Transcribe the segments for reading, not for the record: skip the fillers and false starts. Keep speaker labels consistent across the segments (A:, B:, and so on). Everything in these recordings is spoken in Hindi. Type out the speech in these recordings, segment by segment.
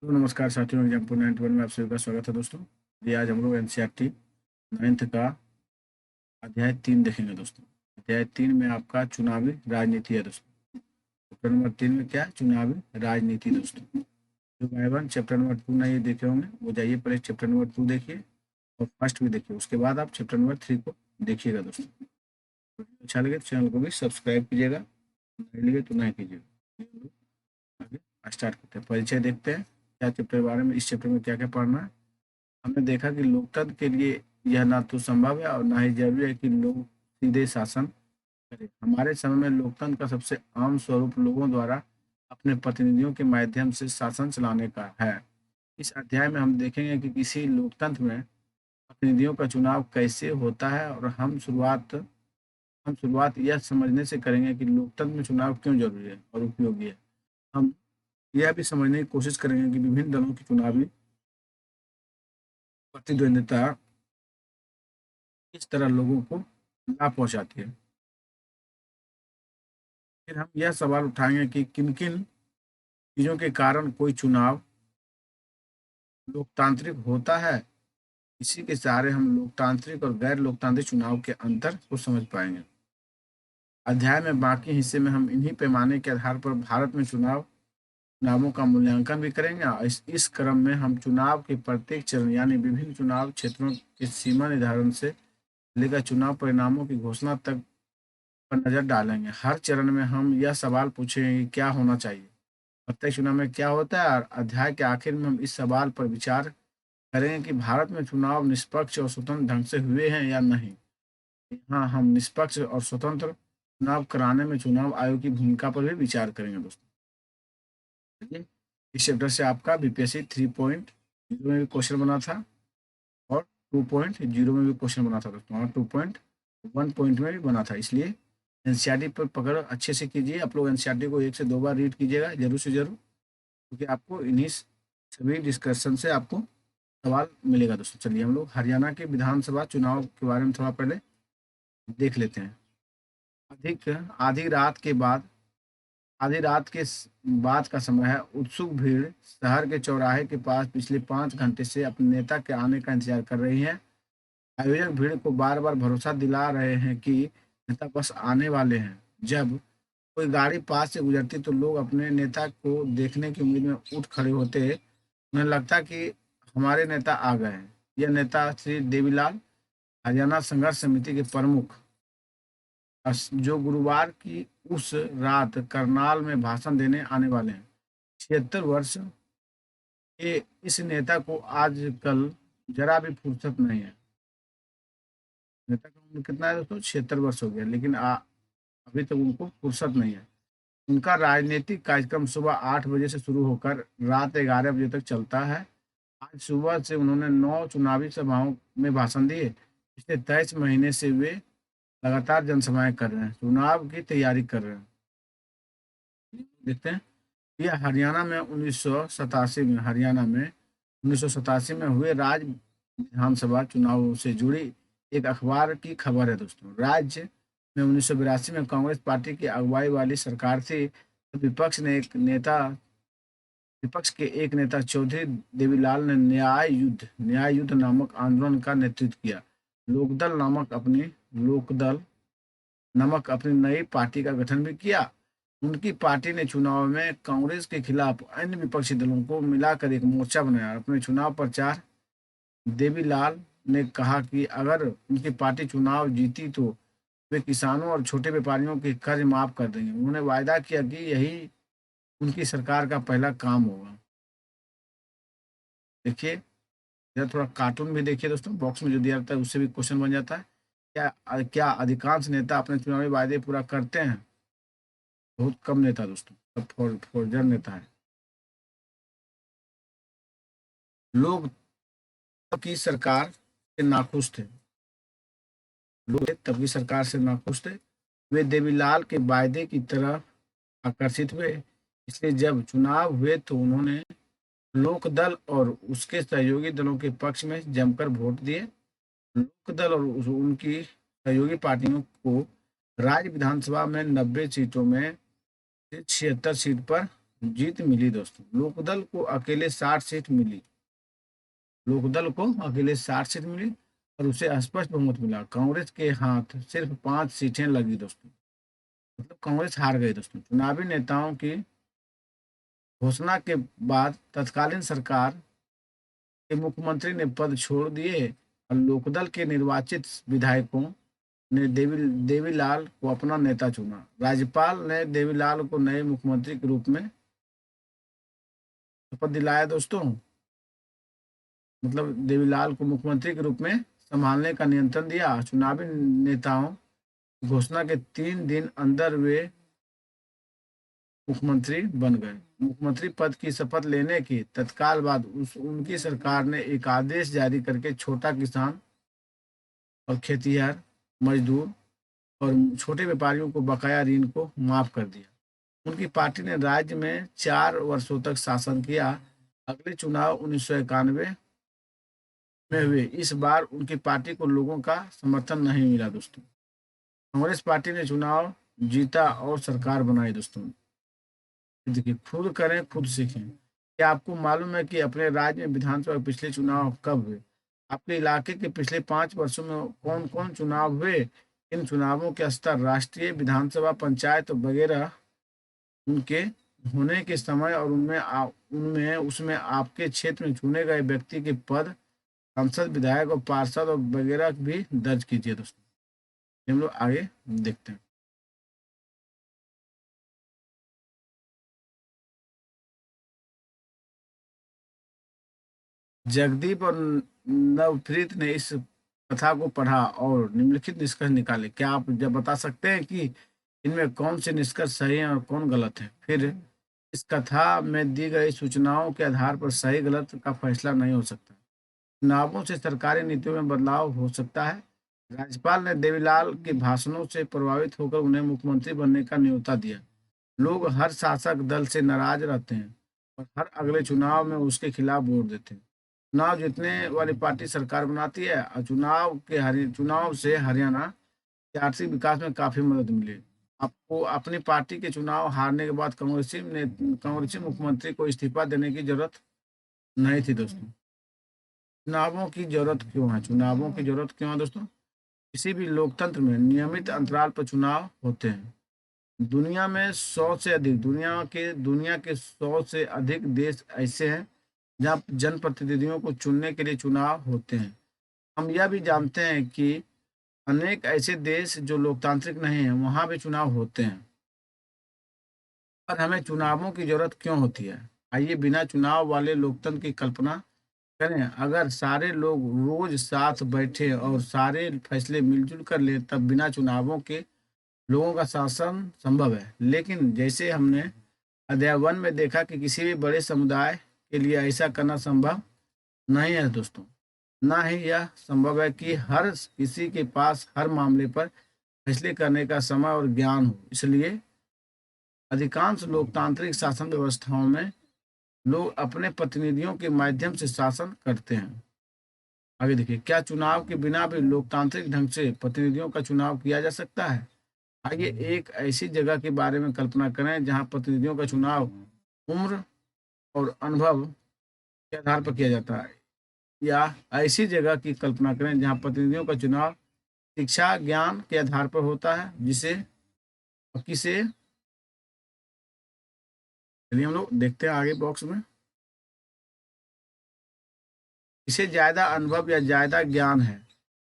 A: तो नमस्कार साथियों, एग्जाम्पल 91 में आप सभी का स्वागत है दोस्तों। ये आज हम लोग एनसीईआरटी 9th का अध्याय 3 देखेंगे दोस्तों। अध्याय 3 में आपका चुनावी राजनीति है दोस्तों। चैप्टर नंबर 3 में क्या है? चुनावी राजनीति दोस्तों। जो भाई बहन चैप्टर नंबर 2 नहीं देखे होंगे वो जाइए, पहले चैप्टर नंबर 2 देखिए और फर्स्ट भी देखिए, उसके बाद आप चैप्टर नंबर 3 को देखिएगा दोस्तों। अच्छा लगे तो चैनल को भी सब्सक्राइब कीजिएगा, नहीं लगे तो नहीं कीजिएगा। आगे स्टार्ट करते हैं, परिचय देखते हैं क्या चैप्टर के बारे में, इस चैप्टर में क्या क्या पढ़ना है। हमने देखा कि लोकतंत्र के लिए यह ना तो संभव है और ना ही जरूरी है कि लोग सीधे शासन करें। हमारे समय में लोकतंत्र का सबसे आम स्वरूप लोगों द्वारा अपने प्रतिनिधियों के माध्यम से शासन चलाने का है। इस अध्याय में हम देखेंगे कि किसी लोकतंत्र में प्रतिनिधियों का चुनाव कैसे होता है और हम शुरुआत यह समझने से करेंगे कि लोकतंत्र में चुनाव क्यों जरूरी है और उपयोगी है। हम यह भी समझने की कोशिश करेंगे कि विभिन्न दलों की चुनावी प्रतिद्वंदिता किस तरह लोगों को लाभ पहुंचाती है। फिर हम यह सवाल उठाएंगे कि किन किन चीजों के कारण कोई चुनाव लोकतांत्रिक होता है। इसी के सहारे हम लोकतांत्रिक और गैर लोकतांत्रिक चुनाव के अंतर को समझ पाएंगे। अध्याय में बाकी हिस्से में हम इन्हीं पैमाने के आधार पर भारत में चुनावों का मूल्यांकन भी करेंगे और इस क्रम में हम चुनाव के प्रत्येक चरण यानी विभिन्न चुनाव क्षेत्रों के सीमा निर्धारण से लेकर चुनाव परिणामों की घोषणा तक पर नजर डालेंगे। हर चरण में हम यह सवाल पूछेंगे कि क्या होना चाहिए, प्रत्येक चुनाव में क्या होता है, और अध्याय के आखिर में हम इस सवाल पर विचार करेंगे कि भारत में चुनाव निष्पक्ष और स्वतंत्र ढंग से हुए हैं या नहीं। हाँ, हम निष्पक्ष और स्वतंत्र चुनाव कराने में चुनाव आयोग की भूमिका पर भी विचार करेंगे दोस्तों। चलिए, इस चैप्टर से आपका बीपीएससी 3.0 में भी क्वेश्चन बना था और 2.0 में भी क्वेश्चन बना था दोस्तों, और 2.1 पॉइंट में भी बना था। इसलिए एनसीईआरटी पर पकड़ अच्छे से कीजिए। आप लोग एनसीईआरटी को 1 से 2 बार रीड कीजिएगा जरूर से जरूर, क्योंकि आपको इन्हीं सभी डिस्कशन से आपको सवाल मिलेगा दोस्तों। चलिए हम लोग हरियाणा के विधानसभा चुनाव के बारे में थोड़ा पहले देख लेते हैं। अधिक आधी रात के बाद आधी रात के बाद का समय है। उत्सुक भीड़ शहर के चौराहे के पास पिछले 5 घंटे से अपने नेता के आने का इंतजार कर रही है। आयोजक भीड़ को बार बार भरोसा दिला रहे हैं कि नेता बस आने वाले हैं। जब कोई गाड़ी पास से गुजरती तो लोग अपने नेता को देखने की उम्मीद में उठ खड़े होते। उन्हें लगता कि हमारे नेता आ गए हैं। यह नेता श्री देवीलाल, हरियाणा संघर्ष समिति के प्रमुख, जो गुरुवार की उस रात करनाल में भाषण देने आने वाले हैं। 76 वर्ष के इस नेता को आजकल जरा भी फुर्सत नहीं है। नेता का उम्र कितना है दोस्तों? 76 वर्ष हो गया, लेकिन अभी तक उनको फुर्सत नहीं है। उनका राजनीतिक कार्यक्रम सुबह 8 बजे से शुरू होकर रात 11 बजे तक चलता है। आज सुबह से उन्होंने 9 चुनावी सभाओं में भाषण दिए। पिछले 23 महीने से वे लगातार जनसभाएं कर रहे हैं, चुनाव की तैयारी कर रहे हैं। देखते हैं, यह हरियाणा में 1987 में हुए राज्य विधानसभा चुनाव से जुड़ी एक अखबार की खबर है दोस्तों। राज्य में 1982 में कांग्रेस पार्टी की अगुवाई वाली सरकार थी। तो विपक्ष के एक नेता चौधरी देवीलाल ने न्याय युद्ध नामक आंदोलन का नेतृत्व किया। लोकदल नामक अपनी नई पार्टी का गठन भी किया। उनकी पार्टी ने चुनाव में कांग्रेस के खिलाफ अन्य विपक्षी दलों को मिलाकर एक मोर्चा बनाया। अपने चुनाव प्रचार देवीलाल ने कहा कि अगर उनकी पार्टी चुनाव जीती तो वे किसानों और छोटे व्यापारियों के कर्ज माफ कर देंगे। उन्होंने वायदा किया कि यही उनकी सरकार का पहला काम होगा। देखिए, या थोड़ा कार्टून भी देखिए दोस्तों, बॉक्स में जो दिया रहता है उससे भी क्वेश्चन बन जाता है। क्या अधिकांश नेता अपने चुनावी वायदे पूरा करते हैं? बहुत कम नेता दोस्तों, सब फॉर्जर नेता है। लोग तब की सरकार से नाखुश थे। वे देवीलाल के वायदे की तरफ आकर्षित हुए। इसलिए जब चुनाव हुए तो उन्होंने लोकदल और उसके सहयोगी दलों के पक्ष में जमकर वोट दिए। लोकदल और उनकी सहयोगी पार्टियों को राज्य विधानसभा में 90 सीटों में से 76 सीट पर जीत मिली दोस्तों। लोकदल को अकेले 60 सीट मिली। लोकदल को अकेले 60 सीट मिली और उसे स्पष्ट बहुमत मिला। कांग्रेस के हाथ सिर्फ 5 सीटें लगी दोस्तों। मतलब कांग्रेस हार गई दोस्तों। चुनावी नेताओं की घोषणा के बाद तत्कालीन सरकार के मुख्यमंत्री ने पद छोड़ दिए और लोकदल के निर्वाचित विधायकों ने देवीलाल को अपना नेता चुना। राज्यपाल ने देवीलाल को नए मुख्यमंत्री के रूप में शपथ दिलाया दोस्तों। मतलब देवीलाल को मुख्यमंत्री के रूप में संभालने का नियंत्रण दिया। चुनावी नेताओं घोषणा के 3 दिन अंदर वे मुख्यमंत्री बन गए। मुख्यमंत्री पद की शपथ लेने के तत्काल बाद उनकी सरकार ने एक आदेश जारी करके छोटा किसान और खेतिहर मजदूर और छोटे व्यापारियों को बकाया ऋण को माफ कर दिया। उनकी पार्टी ने राज्य में 4 वर्षों तक शासन किया। अगले चुनाव 1991 में हुए। इस बार उनकी पार्टी को लोगों का समर्थन नहीं मिला दोस्तों। कांग्रेस पार्टी ने चुनाव जीता और सरकार बनाई दोस्तों। देखिए, खुद करें खुद सीखें। क्या आपको मालूम है कि अपने राज्य में विधानसभा के पिछले चुनाव कब हुए? आपके इलाके के पिछले 5 वर्षों में कौन कौन चुनाव हुए? इन चुनावों के स्तर राष्ट्रीय, विधानसभा, पंचायत वगैरह उनके होने के समय और उनमें उसमें आपके क्षेत्र में चुने गए व्यक्ति के पद, सांसद, विधायक और पार्षद और वगैरह भी दर्ज कीजिए दोस्तों। हम लोग आगे देखते हैं। जगदीप और नवप्रीत ने इस कथा को पढ़ा और निम्नलिखित निष्कर्ष निकाले। क्या आप जब बता सकते हैं कि इनमें कौन से निष्कर्ष सही हैं और कौन गलत है? फिर इस कथा में दी गई सूचनाओं के आधार पर सही गलत का फैसला नहीं हो सकता। चुनावों से सरकारी नीतियों में बदलाव हो सकता है। राज्यपाल ने देवीलाल के भाषणों से प्रभावित होकर उन्हें मुख्यमंत्री बनने का न्योता दिया। लोग हर शासक दल से नाराज रहते हैं और हर अगले चुनाव में उसके खिलाफ वोट देते हैं। चुनाव जीतने वाली पार्टी सरकार बनाती है और चुनाव से हरियाणा के आर्थिक विकास में काफी मदद मिली। आपको अपनी पार्टी के चुनाव हारने के बाद कांग्रेसी मुख्यमंत्री को इस्तीफा देने की जरूरत नहीं थी दोस्तों। चुनावों की जरूरत क्यों है? चुनावों की जरूरत क्यों है दोस्तों? किसी भी लोकतंत्र में नियमित अंतराल पर चुनाव होते हैं। दुनिया के 100 से अधिक देश ऐसे हैं जहाँ जनप्रतिनिधियों को चुनने के लिए चुनाव होते हैं। हम यह भी जानते हैं कि अनेक ऐसे देश जो लोकतांत्रिक नहीं हैं वहाँ भी चुनाव होते हैं। पर हमें चुनावों की जरूरत क्यों होती है? आइए बिना चुनाव वाले लोकतंत्र की कल्पना करें। अगर सारे लोग रोज साथ बैठे और सारे फैसले मिलजुल कर ले तब बिना चुनावों के लोगों का शासन संभव है। लेकिन जैसे हमने अध्याय 1 में देखा कि किसी भी बड़े समुदाय के लिए ऐसा करना संभव नहीं है दोस्तों। ना ही यह संभव है कि हर किसी के पास हर मामले पर फैसले करने का समय और ज्ञान हो। इसलिए अधिकांश लोकतांत्रिक शासन व्यवस्थाओं में लोग अपने प्रतिनिधियों के माध्यम से शासन करते हैं। आगे देखिए, क्या चुनाव के बिना भी लोकतांत्रिक ढंग से प्रतिनिधियों का चुनाव किया जा सकता है? आइए एक ऐसी जगह के बारे में कल्पना करें जहां प्रतिनिधियों का चुनाव उम्र और अनुभव के आधार पर किया जाता है, या ऐसी जगह की कल्पना करें जहां प्रतिनिधियों का चुनाव शिक्षा ज्ञान के आधार पर होता है, जिसे किसे चलिए हम लोग देखते हैं आगे बॉक्स में। इसे ज्यादा अनुभव या ज्यादा ज्ञान है,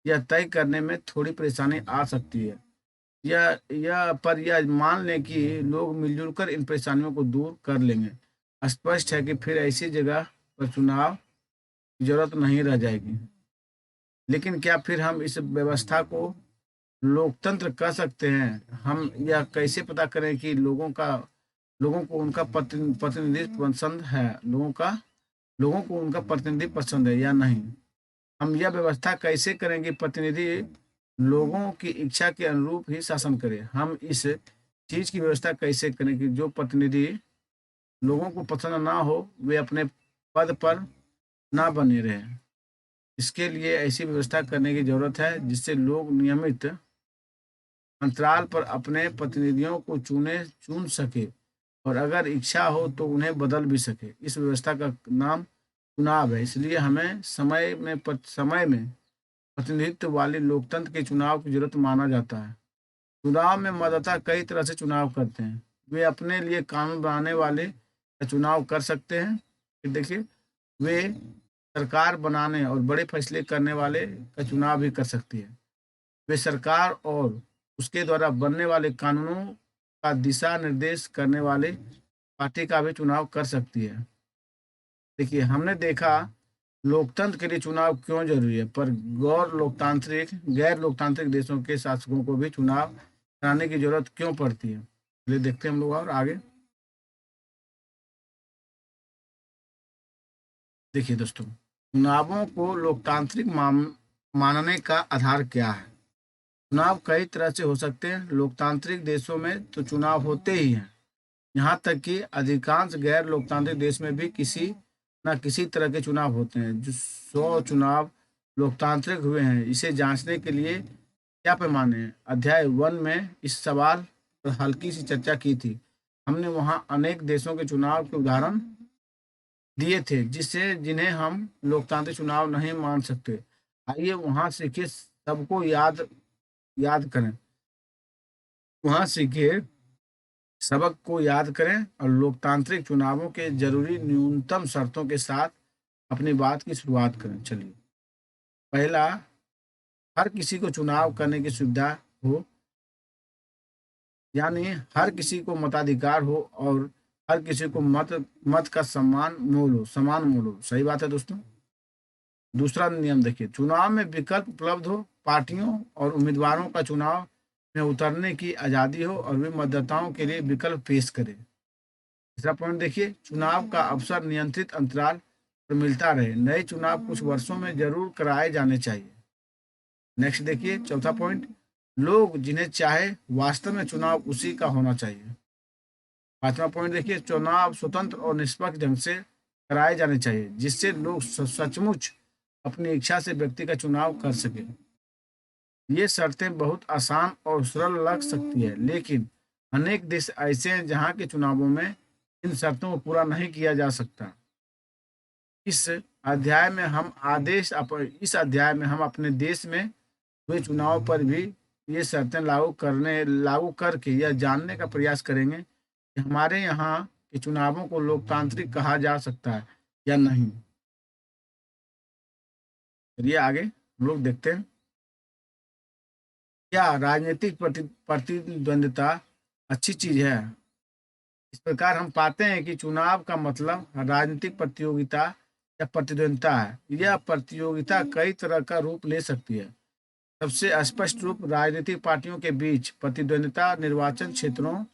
A: यह तय करने में थोड़ी परेशानी आ सकती है। यह मान लें कि लोग मिलजुल कर इन परेशानियों को दूर कर लेंगे। स्पष्ट है कि फिर ऐसी जगह पर चुनाव की जरूरत नहीं रह जाएगी। लेकिन क्या फिर हम इस व्यवस्था को लोकतंत्र कह सकते हैं? हम यह कैसे पता करें कि लोगों को उनका प्रतिनिधि पसंद है? लोगों को उनका प्रतिनिधि पसंद है या नहीं? हम यह व्यवस्था कैसे करें कि प्रतिनिधि लोगों की इच्छा के अनुरूप ही शासन करे? हम इस चीज की व्यवस्था कैसे करें कि जो प्रतिनिधि लोगों को पसंद ना हो वे अपने पद पर ना बने रहें? इसके लिए ऐसी व्यवस्था करने की जरूरत है जिससे लोग नियमित अंतराल पर अपने प्रतिनिधियों को चुन सके। और अगर इच्छा हो तो उन्हें बदल भी सके। इस व्यवस्था का नाम चुनाव है। इसलिए हमें समय में प्रतिनिधित्व वाले लोकतंत्र के चुनाव की जरूरत माना जाता है। चुनाव में मतदाता कई तरह से चुनाव करते हैं। वे अपने लिए कानून बनाने वाले का चुनाव कर सकते हैं। फिर देखिए, वे सरकार बनाने और बड़े फैसले करने वाले का चुनाव भी कर सकती है। वे सरकार और उसके द्वारा बनने वाले कानूनों का दिशा निर्देश करने वाले पार्टी का भी चुनाव कर सकती है। देखिए, हमने देखा लोकतंत्र के लिए चुनाव क्यों जरूरी है, पर गैर लोकतांत्रिक देशों के शासकों को भी चुनाव कराने की जरूरत क्यों पड़ती है। चलिए देखते हैं हम लोग और आगे। देखिए दोस्तों, चुनावों को मानने का आधार क्या है। चुनाव कई तरह से हो सकते हैं। लोकतांत्रिक देशों में तो चुनाव होते ही हैं। यहाँ तक कि अधिकांश गैर लोकतांत्रिक देश में भी किसी न किसी तरह के चुनाव होते हैं। जो 100 चुनाव लोकतांत्रिक हुए हैं, इसे जांचने के लिए क्या पैमाने हैं। अध्याय 1 में इस सवाल पर हल्की सी चर्चा की थी। हमने वहाँ अनेक देशों के चुनाव के उदाहरण दिए थे जिन्हें हम लोकतांत्रिक चुनाव नहीं मान सकते। आइए वहाँ सीखे सबको याद याद करें वहाँ सीखे सबक को याद करें और लोकतांत्रिक चुनावों के जरूरी न्यूनतम शर्तों के साथ अपनी बात की शुरुआत करें। चलिए, पहला, हर किसी को चुनाव करने की सुविधा हो, यानी हर किसी को मताधिकार हो और हर किसी को मत का समान मोल हो। सही बात है दोस्तों। दूसरा नियम देखिए, चुनाव में विकल्प उपलब्ध हो, पार्टियों और उम्मीदवारों का चुनाव में उतरने की आज़ादी हो और वे मतदाताओं के लिए विकल्प पेश करें। तीसरा पॉइंट देखिए, चुनाव का अवसर नियंत्रित अंतराल पर मिलता रहे। नए चुनाव कुछ वर्षों में जरूर कराए जाने चाहिए। नेक्स्ट देखिए, चौथा पॉइंट, लोग जिन्हें चाहे वास्तव में चुनाव उसी का होना चाहिए। पांचवा पॉइंट देखिए, चुनाव स्वतंत्र और निष्पक्ष ढंग से कराए जाने चाहिए, जिससे लोग सचमुच अपनी इच्छा से व्यक्ति का चुनाव कर सके। ये शर्तें बहुत आसान और सरल लग सकती है, लेकिन अनेक देश ऐसे हैं जहाँ के चुनावों में इन शर्तों को पूरा नहीं किया जा सकता। इस इस अध्याय में हम अपने देश में हुए चुनाव पर भी ये शर्तें लागू करके यह जानने का प्रयास करेंगे कि हमारे यहाँ के चुनावों को लोकतांत्रिक कहा जा सकता है या नहीं। चलिए आगे हम लोग देखते हैं, क्या राजनीतिक प्रतिद्वंदिता अच्छी चीज है। इस प्रकार हम पाते हैं कि चुनाव का मतलब राजनीतिक प्रतियोगिता या प्रतिद्वंदिता है। यह प्रतियोगिता कई तरह का रूप ले सकती है। सबसे स्पष्ट रूप राजनीतिक पार्टियों के बीच प्रतिद्वंदिता निर्वाचन क्षेत्रों